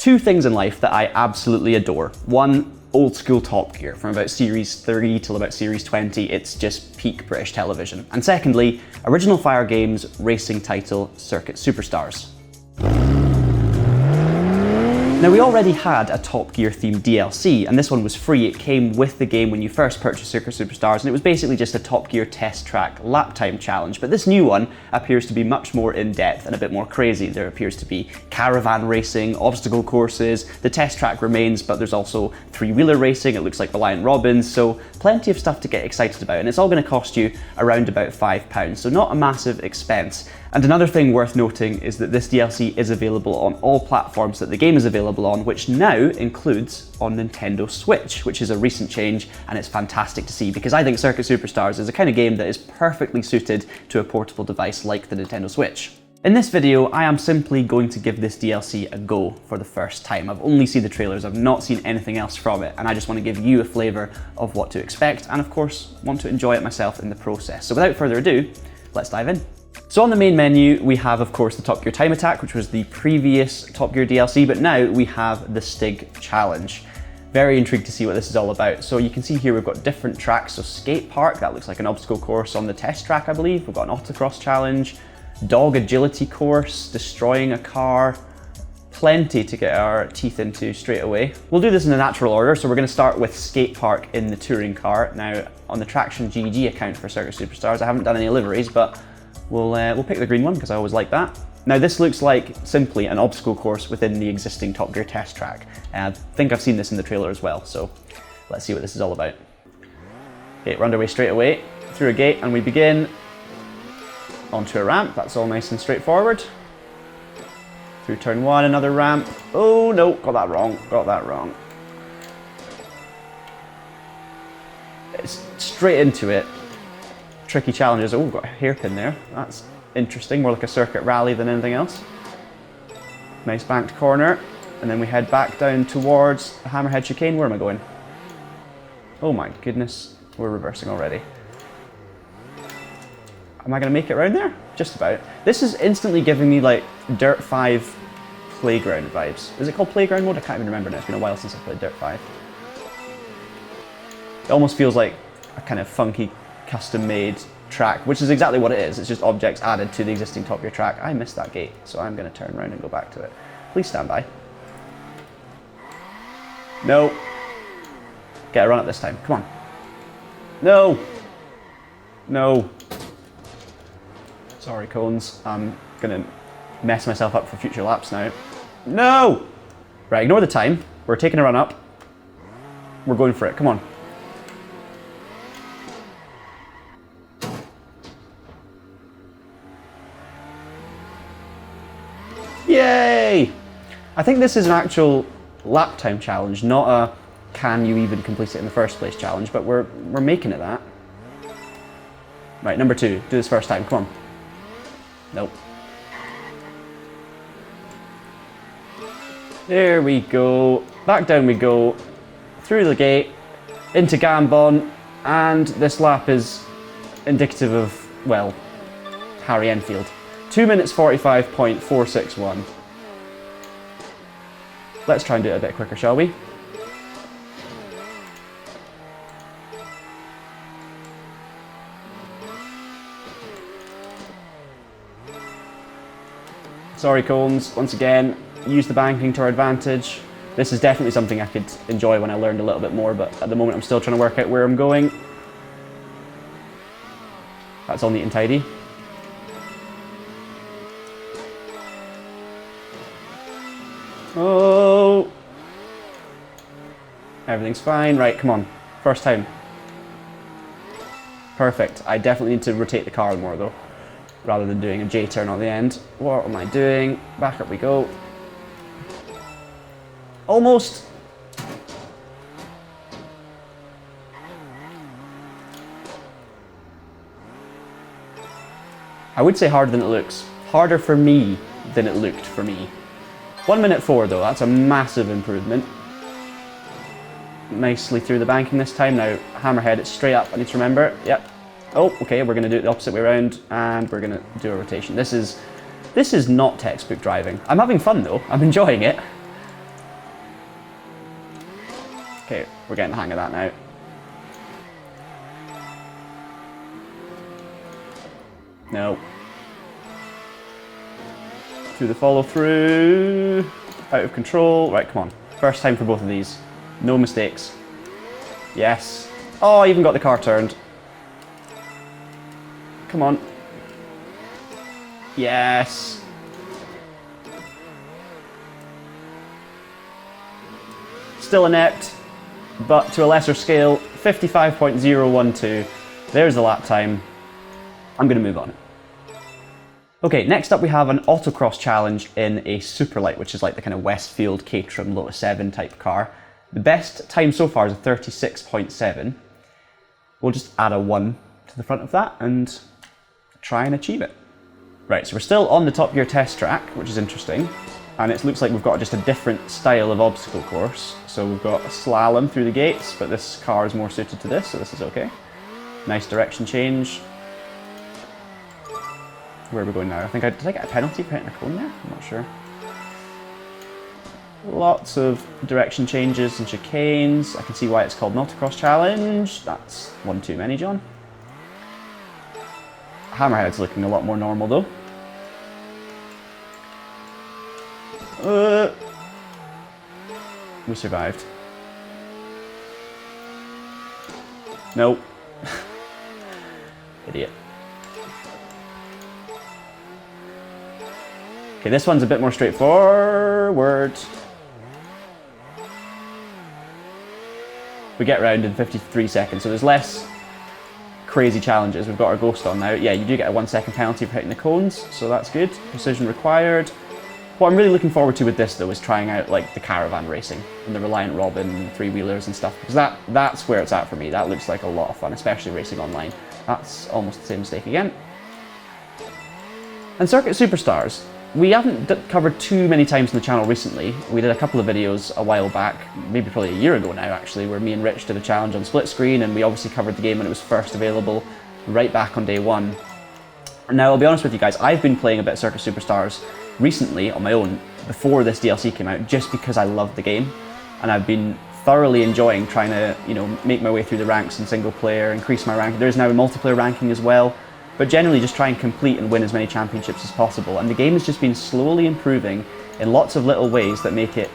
Two things in life that I absolutely adore. One, old school Top Gear. From about Series 3 till about Series 20, it's just peak British television. And secondly, Original Fire Games racing title Circuit Superstars. Now, we already had a Top Gear themed DLC, and this one was free. It came with the game when you first purchased Circuit Superstars, and it was basically just a Top Gear test track lap time challenge. But this new one appears to be much more in-depth and a bit more crazy. There appears to be caravan racing, obstacle courses, the test track remains, but there's also three-wheeler racing. It looks like Reliant Robin, so plenty of stuff to get excited about, and it's all going to cost you around about £5, so not a massive expense. And another thing worth noting is that this DLC is available on all platforms that the game is available on, which now includes on Nintendo Switch, which is a recent change, and it's fantastic to see because I think Circuit Superstars is a kind of game that is perfectly suited to a portable device like the Nintendo Switch. In this video, I am simply going to give this DLC a go for the first time. I've only seen the trailers, I've not seen anything else from it, and I just want to give you a flavour of what to expect, and of course, want to enjoy it myself in the process. So without further ado, let's dive in. So on the main menu, we have, of course, the Top Gear Time Attack, which was the previous Top Gear DLC, but now we have the Stig Challenge. Very intrigued to see what this is all about. So you can see here we've got different tracks. So Skate Park, that looks like an obstacle course on the test track, I believe. We've got an Autocross challenge, Dog Agility course, Destroying a Car. Plenty to get our teeth into straight away. We'll do this in a natural order, so we're going to start with Skate Park in the touring car. Now, on the TraxionGG account for Circuit Superstars, I haven't done any liveries, but we'll pick the green one because I always like that. Now this looks like simply an obstacle course within the existing Top Gear test track. I think I've seen this in the trailer as well, so let's see what this is all about. Okay, we're underway straight away, through a gate, and we begin onto a ramp. That's all nice and straightforward. Through turn one, another ramp. Oh no, got that wrong. It's straight into it. Tricky challenges. Oh, we've got a hairpin there. That's interesting, more like a circuit rally than anything else. Nice banked corner, and then we head back down towards the Hammerhead chicane. Where am I going? Oh my goodness, we're reversing already. Am I going to make it around there? Just about. This is instantly giving me like Dirt 5 playground vibes. Is it called playground mode? I can't even remember now. It's been a while since I played Dirt 5. It almost feels like a kind of funky custom-made track, which is exactly what it is. It's just objects added to the existing Top Gear track. I missed that gate, so I'm going to turn around and go back to it. Please stand by. No. Get a run at this time. Come on. No. No. Sorry, cones. I'm going to mess myself up for future laps now. No! Right, ignore the time. We're taking a run up. We're going for it. Come on. Yay! I think this is an actual lap time challenge, not a can you even complete it in the first place challenge, but we're making it that. Right, number 2, do this first time, come on. Nope. There we go, back down we go, through the gate, into Gambon, and this lap is indicative of, well, Harry Enfield. 2 minutes 45.461. Let's try and do it a bit quicker, shall we? Sorry, cones. Once again, use the banking to our advantage. This is definitely something I could enjoy when I learned a little bit more, but at the moment I'm still trying to work out where I'm going. That's all neat and tidy. Oh! Everything's fine. Right, come on. First time. Perfect. I definitely need to rotate the car more though, rather than doing a J-turn on the end. What am I doing? Back up we go. Almost. I would say harder than it looks. Harder for me than it looked for me. 1 minute 4 though, that's a massive improvement. Nicely through the banking this time. Now, Hammerhead, it's straight up, I need to remember. Yep. Oh, okay, we're gonna do it the opposite way around, and we're gonna do a rotation. This is not textbook driving. I'm having fun though, I'm enjoying it. Okay, we're getting the hang of that now. No. Through the follow through. Out of control. Right, come on. First time for both of these. No mistakes. Yes. Oh, I even got the car turned. Come on. Yes. Still inept, but to a lesser scale, 55.012. There's the lap time. I'm going to move on. Okay, next up we have an Autocross challenge in a Superlight, which is like the kind of Westfield, Caterham, Lotus 7 type car. The best time so far is a 36.7. We'll just add a 1 to the front of that and try and achieve it. Right, so we're still on the Top Gear test track, which is interesting. And it looks like we've got just a different style of obstacle course. So we've got a slalom through the gates, but this car is more suited to this, so this is okay. Nice direction change. Where are we going now? Did I get a penalty for hitting a cone there? I'm not sure. Lots of direction changes and chicanes. I can see why it's called an Autocross challenge. That's one too many, John. Hammerhead's looking a lot more normal though. We survived. Nope. Idiot. Okay, this one's a bit more straightforward. We get round in 53 seconds, so there's less crazy challenges. We've got our ghost on now. Yeah, you do get a 1 second penalty for hitting the cones, so that's good. Precision required. What I'm really looking forward to with this though is trying out like the Caravan racing and the Reliant Robin and three-wheelers and stuff, because that's where it's at for me. That looks like a lot of fun, especially racing online. That's almost the same mistake again. And Circuit Superstars. We haven't covered too many times on the channel recently. We did a couple of videos a while back, maybe probably a year ago now actually, where me and Rich did a challenge on split screen, and we obviously covered the game when it was first available, right back on day one. Now I'll be honest with you guys, I've been playing a bit of Circuit Superstars recently on my own before this DLC came out, just because I love the game, and I've been thoroughly enjoying trying to, you know, make my way through the ranks in single player, increase my ranking. There's now a multiplayer ranking as well. But generally just try and complete and win as many championships as possible. And the game has just been slowly improving in lots of little ways that make it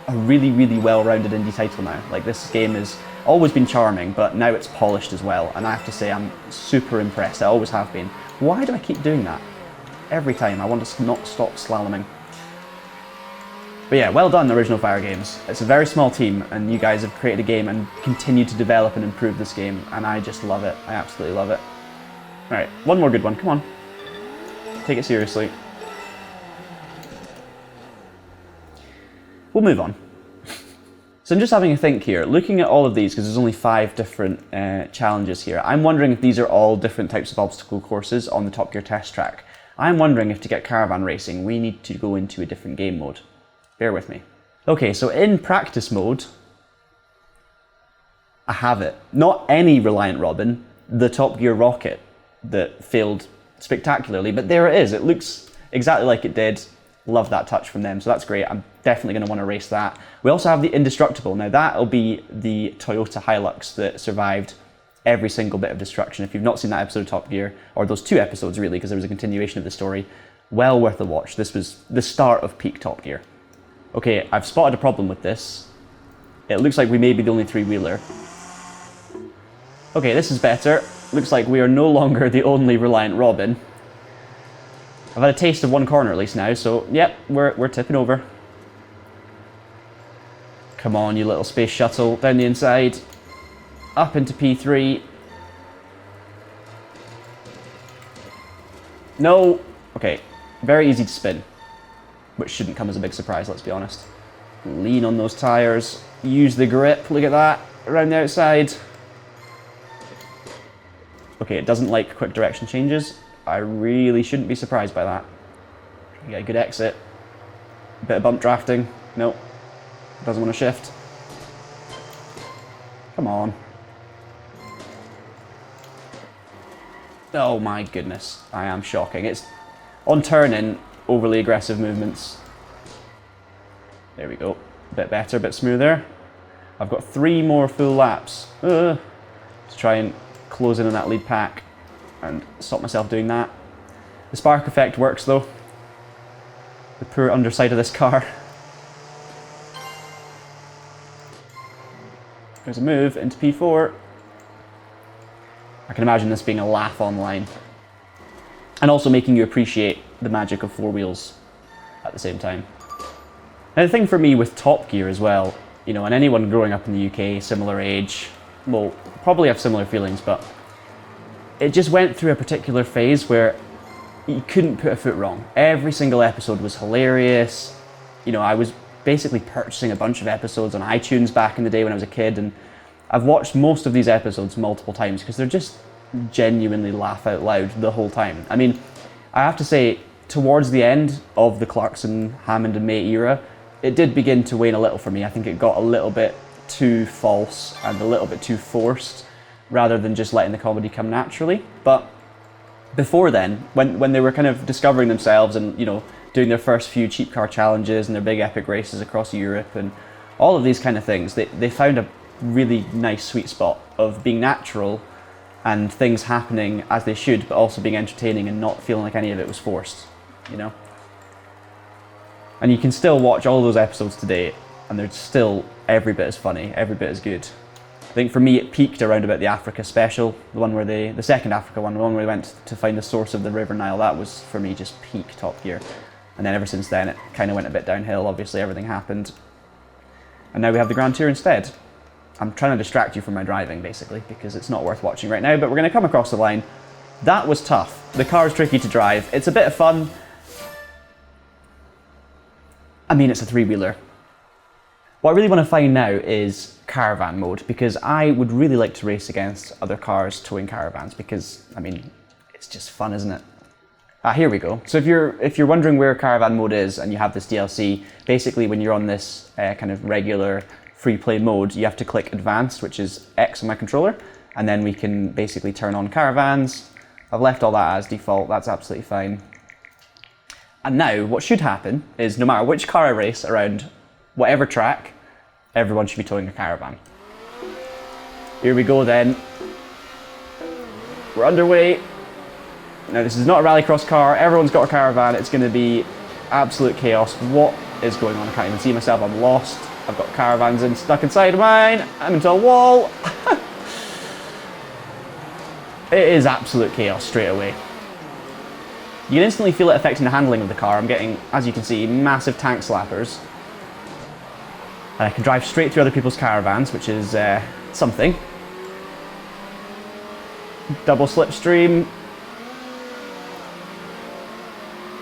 a really, really well-rounded indie title now. Like, this game has always been charming, but now it's polished as well. And I have to say, I'm super impressed. I always have been. Why do I keep doing that? Every time I want to not stop slaloming. But yeah, well done, Original Fire Games. It's a very small team, and you guys have created a game and continue to develop and improve this game. And I just love it. I absolutely love it. Alright, one more good one, come on. Take it seriously. We'll move on. So I'm just having a think here, looking at all of these, because there's only 5 different challenges here. I'm wondering if these are all different types of obstacle courses on the Top Gear test track. I'm wondering if to get Caravan racing, we need to go into a different game mode. Bear with me. Okay, so in practice mode, I have it. Not any Reliant Robin, the Top Gear Rocket that failed spectacularly, but there it is. It looks exactly like it did. Love that touch from them, so that's great. I'm definitely going to want to race that. We also have the Indestructible. Now that'll be the Toyota Hilux that survived every single bit of destruction. If you've not seen that episode of Top Gear, or those 2 episodes really, because there was a continuation of the story, well worth a watch. This was the start of peak Top Gear. Okay, I've spotted a problem with this. It looks like we may be the only three-wheeler. Okay, this is better. Looks like we are no longer the only Reliant Robin. I've had a taste of one corner at least now, so yep, we're tipping over. Come on, you little space shuttle, down the inside. Up into P3. No! Okay, very easy to spin. Which shouldn't come as a big surprise, let's be honest. Lean on those tyres, use the grip, look at that, around the outside. Okay, it doesn't like quick direction changes. I really shouldn't be surprised by that. You get a good exit. A bit of bump drafting. Nope. Doesn't want to shift. Come on. Oh my goodness. I am shocking. It's on turning, overly aggressive movements. There we go. A bit better, a bit smoother. I've got 3 more full laps to try and close in on that lead pack and stop myself doing that. The spark effect works though. The poor underside of this car. There's a move into P4. I can imagine this being a laugh online. And also making you appreciate the magic of 4 wheels at the same time. And the thing for me with Top Gear as well, you know, and anyone growing up in the UK, similar age, will probably have similar feelings, but it just went through a particular phase where you couldn't put a foot wrong. Every single episode was hilarious. You know, I was basically purchasing a bunch of episodes on iTunes back in the day when I was a kid, and I've watched most of these episodes multiple times because they're just genuinely laugh out loud the whole time. I mean, I have to say, towards the end of the Clarkson, Hammond and May era, it did begin to wane a little for me. I think it got a little bit too false and a little bit too forced, rather than just letting the comedy come naturally. But before then, when they were kind of discovering themselves and, you know, doing their first few cheap car challenges and their big epic races across Europe and all of these kind of things, they found a really nice sweet spot of being natural and things happening as they should, but also being entertaining and not feeling like any of it was forced, you know? And you can still watch all those episodes today and they're still every bit as funny, every bit as good. I think for me it peaked around about the Africa special, the one where the second Africa one, the one where they went to find the source of the River Nile. That was for me just peak Top Gear. And then ever since then it kind of went a bit downhill, obviously everything happened. And now we have the Grand Tour instead. I'm trying to distract you from my driving basically because it's not worth watching right now, but we're going to come across the line. That was tough. The car's tricky to drive. It's a bit of fun. I mean, it's a 3-wheeler. What I really want to find now is Caravan mode, because I would really like to race against other cars towing caravans because, I mean, it's just fun, isn't it? Here we go. So if you're wondering where Caravan mode is and you have this DLC, basically when you're on this kind of regular free play mode, you have to click Advanced, which is X on my controller, and then we can basically turn on caravans. I've left all that as default, that's absolutely fine. And now what should happen is no matter which car I race around whatever track, everyone should be towing a caravan. Here we go then. We're underway. Now this is not a rallycross car, everyone's got a caravan, it's going to be absolute chaos. What is going on? I can't even see myself, I'm lost. I've got caravans stuck inside of mine, I'm into a wall. It is absolute chaos straight away. You can instantly feel it affecting the handling of the car. I'm getting, as you can see, massive tank slappers. And I can drive straight through other people's caravans, which is something. Double slipstream.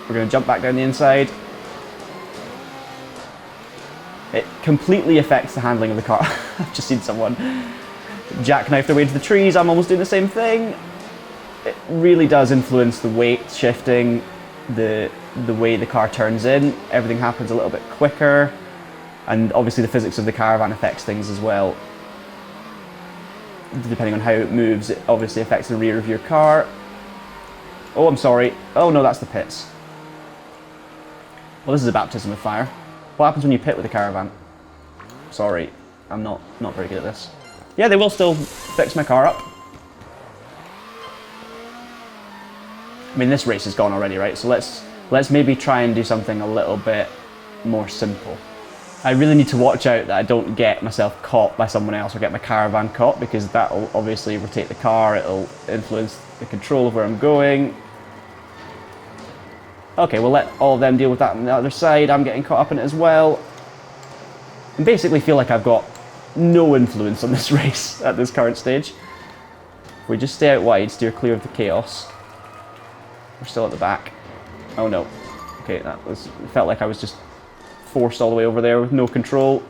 We're going to jump back down the inside. It completely affects the handling of the car. I've just seen someone jackknife their way into the trees. I'm almost doing the same thing. It really does influence the weight shifting, the way the car turns in. Everything happens a little bit quicker, and obviously the physics of the caravan affects things as well. Depending on how it moves, it obviously affects the rear of your car. Oh, I'm sorry. Oh no, that's the pits. Well, this is a baptism of fire. What happens when you pit with a caravan? Sorry, I'm not very good at this. Yeah, they will still fix my car up. I mean, this race is gone already, right? So let's maybe try and do something a little bit more simple. I really need to watch out that I don't get myself caught by someone else or get my caravan caught, because that will obviously rotate the car, it'll influence the control of where I'm going. Okay, we'll let all of them deal with that on the other side. I'm getting caught up in it as well. And basically feel like I've got no influence on this race at this current stage. If we just stay out wide, steer clear of the chaos. We're still at the back. Oh no. Okay, it felt like I was just forced all the way over there with no control.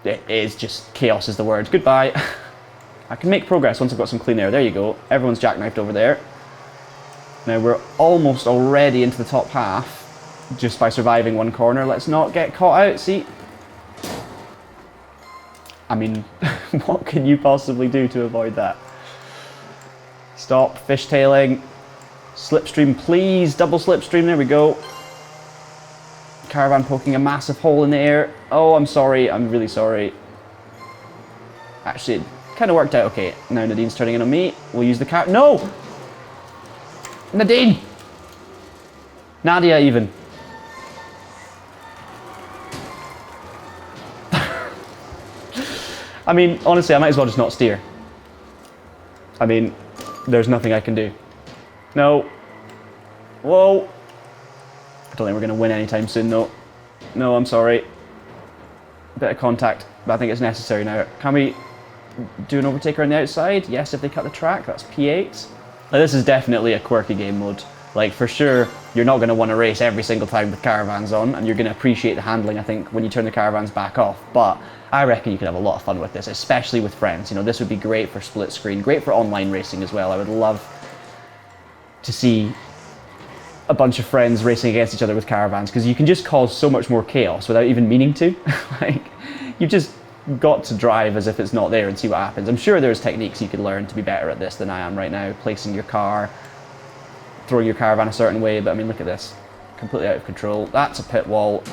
It is just chaos is the word. Goodbye. I can make progress once I've got some clean air. There you go. Everyone's jackknifed over there. Now we're almost already into the top half just by surviving one corner. Let's not get caught out, see? I mean, what can you possibly do to avoid that? Stop fishtailing. Slipstream, please. Double slipstream, there we go. Caravan poking a massive hole in the air. Oh, I'm sorry. I'm really sorry. Actually, it kind of worked out okay. Now Nadine's turning in on me. We'll use the car. No! Nadine! Nadia, even. I mean, honestly, I might as well just not steer. I mean, there's nothing I can do. No. Whoa. I don't think we're going to win anytime soon, though. No, I'm sorry. Bit of contact, but I think it's necessary now. Can we do an overtaker on the outside? Yes, if they cut the track. That's P8. Now, this is definitely a quirky game mode. Like, for sure, you're not going to want to race every single time with caravans on, and you're going to appreciate the handling, I think, when you turn the caravans back off. But I reckon you could have a lot of fun with this, especially with friends. You know, this would be great for split screen, great for online racing as well. I would love to see a bunch of friends racing against each other with caravans, because you can just cause so much more chaos without even meaning to. Like, you've just got to drive as if it's not there and see what happens. I'm sure there's techniques you could learn to be better at this than I am right now, placing your car, throwing your caravan a certain way, but I mean, look at this. Completely out of control. That's a pit wall.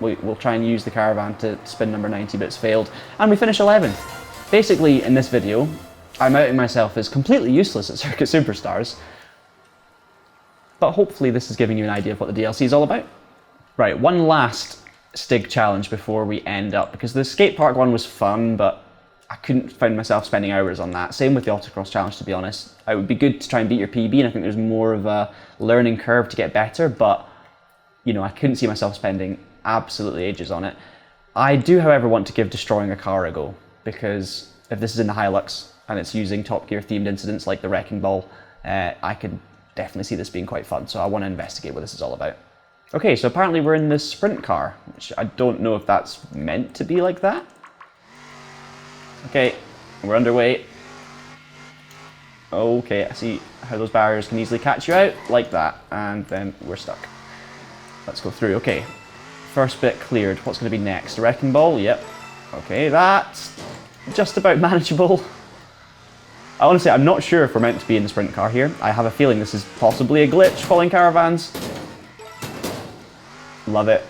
We'll try and use the caravan to spin number 90, but it's failed. And we finish 11th. Basically, in this video, I'm outing myself as completely useless at Circuit Superstars, but hopefully this is giving you an idea of what the DLC is all about. Right, one last Stig Challenge before we end up, because the skate park one was fun, but I couldn't find myself spending hours on that. Same with the Autocross Challenge, to be honest. It would be good to try and beat your PB, and I think there's more of a learning curve to get better, but, you know, I couldn't see myself spending absolutely ages on it. I do, however, want to give destroying a car a go, because if this is in the Hilux and it's using Top Gear themed incidents like the Wrecking Ball, I could definitely see this being quite fun, so I want to investigate what this is all about. Okay, so apparently we're in this sprint car, which I don't know if that's meant to be like that. Okay, we're underway. Okay, I see how those barriers can easily catch you out, like that, and then we're stuck. Let's go through. Okay, first bit cleared. What's going to be next? Wrecking Ball? Yep. Okay, that's just about manageable. Honestly, I'm not sure if we're meant to be in the sprint car here. I have a feeling this is possibly a glitch, following caravans. Love it.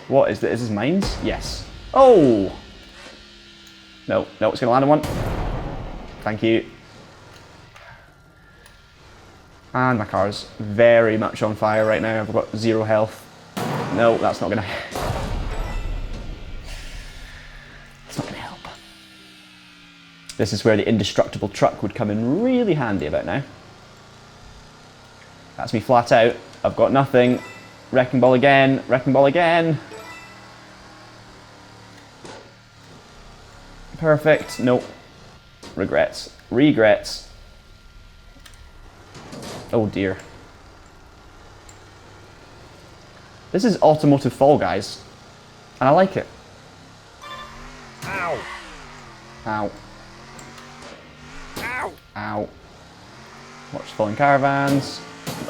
What is this? Is this mines? Yes. Oh! No, no, it's going to land on one. Thank you. And my car's very much on fire right now. I've got 0 health. No, that's not going to... It's not going to help. This is where the indestructible truck would come in really handy about now. That's me flat out. I've got nothing. Wrecking Ball again. Wrecking Ball again. Perfect. Nope. Regrets. Regrets. Oh dear. This is automotive Fall Guys, and I like it. Ow. Ow. Ow. Ow. Watch falling caravans,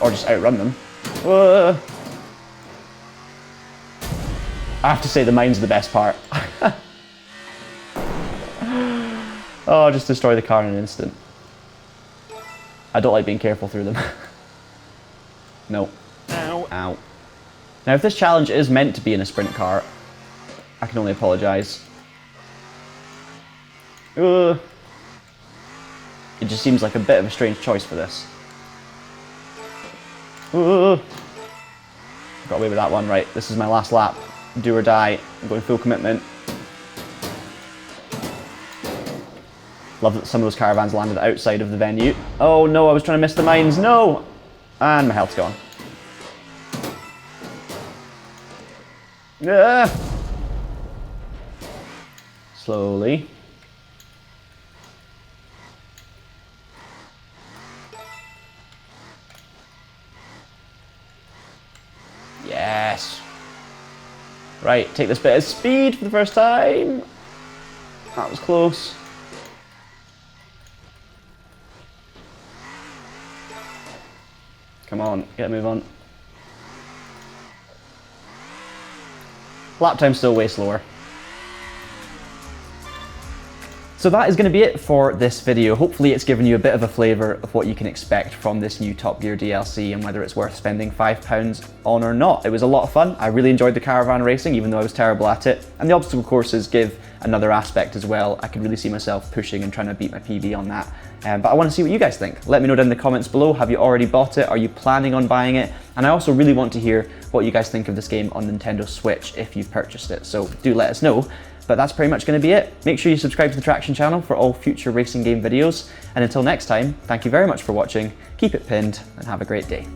or just outrun them. Whoa. I have to say the mines are the best part. Oh, just destroy the car in an instant. I don't like being careful through them. No. Ow. Ow. Now, if this challenge is meant to be in a sprint car, I can only apologise. It just seems like a bit of a strange choice for this. Got away with that one. Right, this is my last lap. Do or die. I'm going full commitment. Love that some of those caravans landed outside of the venue. Oh no, I was trying to miss the mines. No! And my health's gone. Slowly. Yes. Right, take this bit of speed for the first time. That was close. Come on, get a move on. Lap time's still way slower. So that is going to be it for this video. Hopefully it's given you a bit of a flavour of what you can expect from this new Top Gear DLC and whether it's worth spending £5 on or not. It was a lot of fun. I really enjoyed the caravan racing, even though I was terrible at it. And the obstacle courses give another aspect as well. I could really see myself pushing and trying to beat my PB on that. But I want to see what you guys think. Let me know down in the comments below. Have you already bought it? Are you planning on buying it? And I also really want to hear what you guys think of this game on Nintendo Switch if you've purchased it. So do let us know. But that's pretty much going to be it. Make sure you subscribe to the Traxion channel for all future racing game videos. And until next time, thank you very much for watching, keep it pinned, and have a great day.